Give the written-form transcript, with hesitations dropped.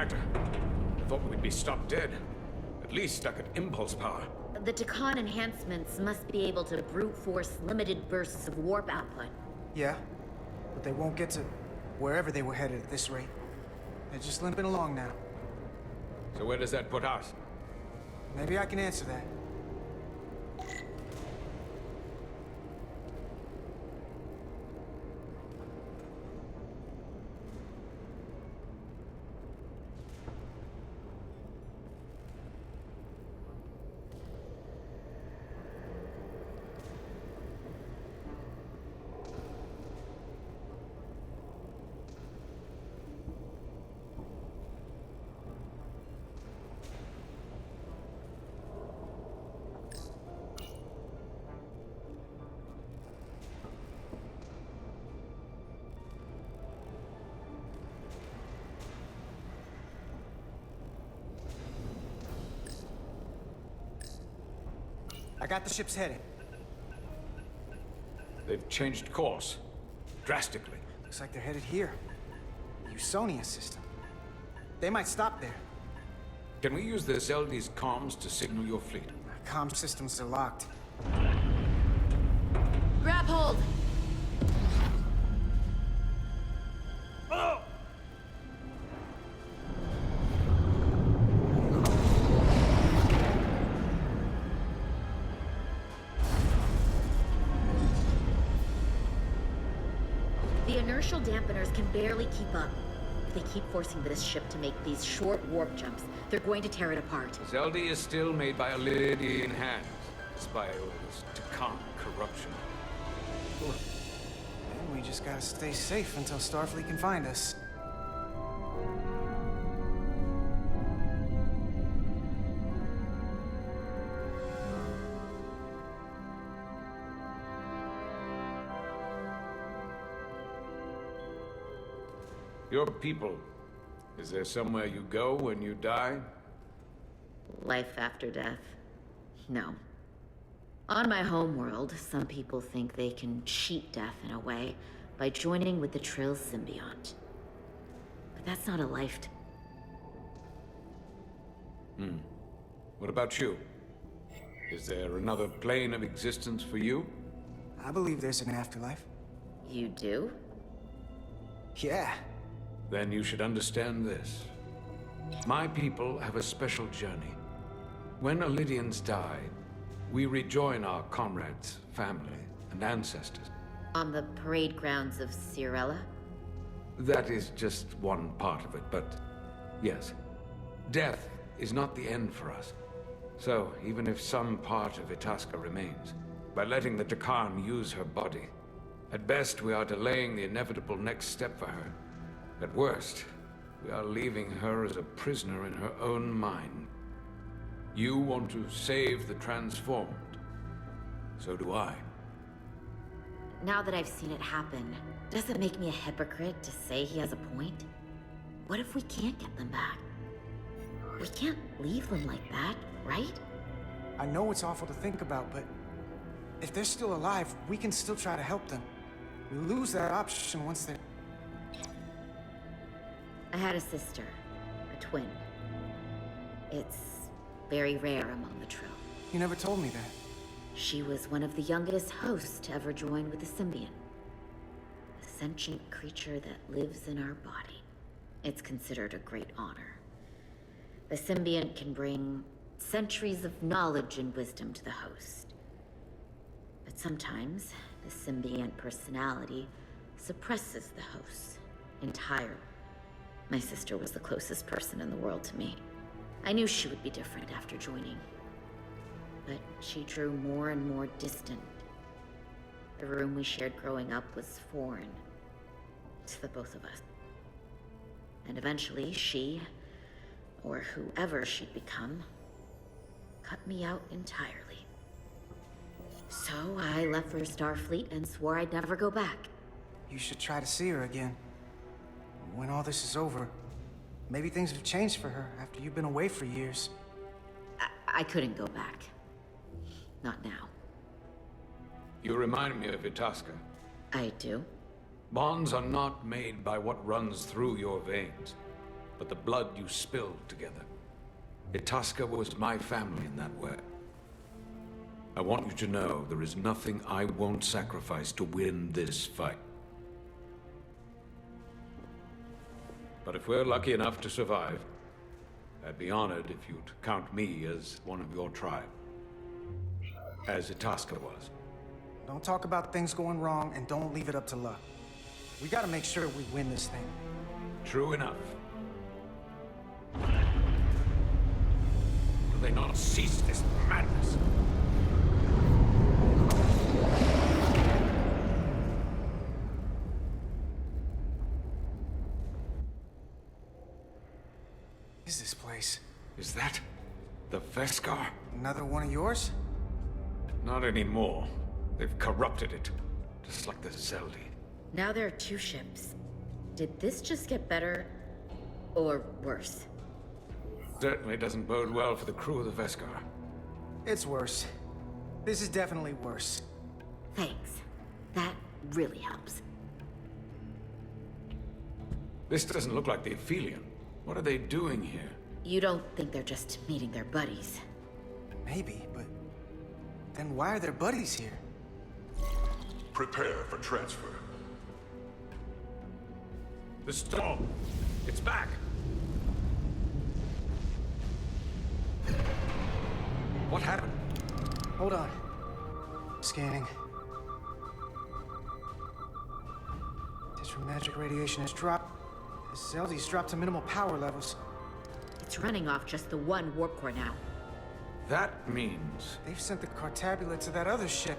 reactor. I thought we'd be stopped dead. At least stuck at impulse power. The Takan enhancements must be able to brute force limited bursts of warp output. Yeah, but they won't get to wherever they were headed at this rate. They're just limping along now. So where does that put us? Maybe I can answer that. I got the ship's heading. They've changed course. Drastically. Looks like they're headed here. The Usonia system. They might stop there. Can we use the Zeldi's comms to signal your fleet? Our comm systems are locked. Grab hold! Oh! The inertial dampeners can barely keep up. If they keep forcing this ship to make these short warp jumps, they're going to tear it apart. Zeldi is still made by a Lydian hand, despite all this Takan corruption. And we just gotta stay safe until Starfleet can find us. Your people, is there somewhere you go when you die? Life after death? No. On my homeworld, some people think they can cheat death in a way by joining with the Trill symbiont. But that's not a life. What about you? Is there another plane of existence for you? I believe there's an afterlife. You do? Yeah. Then you should understand this. My people have a special journey. When Lydians die, we rejoin our comrades, family, and ancestors. On the parade grounds of Cirella? That is just one part of it, but yes. Death is not the end for us. So, even if some part of Itasca remains, by letting the Takan use her body, at best we are delaying the inevitable next step for her. At worst, we are leaving her as a prisoner in her own mind. You want to save the transformed. So do I. Now that I've seen it happen, does it make me a hypocrite to say he has a point? What if we can't get them back? We can't leave them like that, right? I know it's awful to think about, but if they're still alive, we can still try to help them. We lose that option once they're... I had a sister, a twin. It's very rare among the Trill. You never told me that. She was one of the youngest hosts to ever join with the symbiont. A sentient creature that lives in our body. It's considered a great honor. The symbiont can bring centuries of knowledge and wisdom to the host. But sometimes, the symbiont personality suppresses the host entirely. My sister was the closest person in the world to me. I knew she would be different after joining. But she drew more and more distant. The room we shared growing up was foreign to the both of us. And eventually she, or whoever she'd become, cut me out entirely. So I left for Starfleet and swore I'd never go back. You should try to see her again. When all this is over, maybe things have changed for her after you've been away for years. I couldn't go back. Not now. You remind me of Itasca. I do? Bonds are not made by what runs through your veins. but the blood you spilled together. Itasca was my family in that way. I want you to know there is nothing I won't sacrifice to win this fight. But if we're lucky enough to survive, I'd be honored if you'd count me as one of your tribe. As Itasca was. Don't talk about things going wrong, and don't leave it up to luck. We gotta make sure we win this thing. True enough. Will they not cease this madness? What is this place? Is that the Veskar? Another one of yours? Not anymore. They've corrupted it, just like the Zeldi. Now there are two ships. Did this just get better, or worse? Certainly doesn't bode well for the crew of the Veskar. It's worse. This is definitely worse. Thanks. That really helps. This doesn't look like the Aphelion. What are they doing here? You don't think they're just meeting their buddies? Maybe, but then why are their buddies here? Prepare for transfer. The storm! It's back! What happened? Hold on. Scanning. Digital magic radiation has dropped. The Zeldi's dropped to minimal power levels. It's running off just the one warp core now. That means... They've sent the Cartabula to that other ship.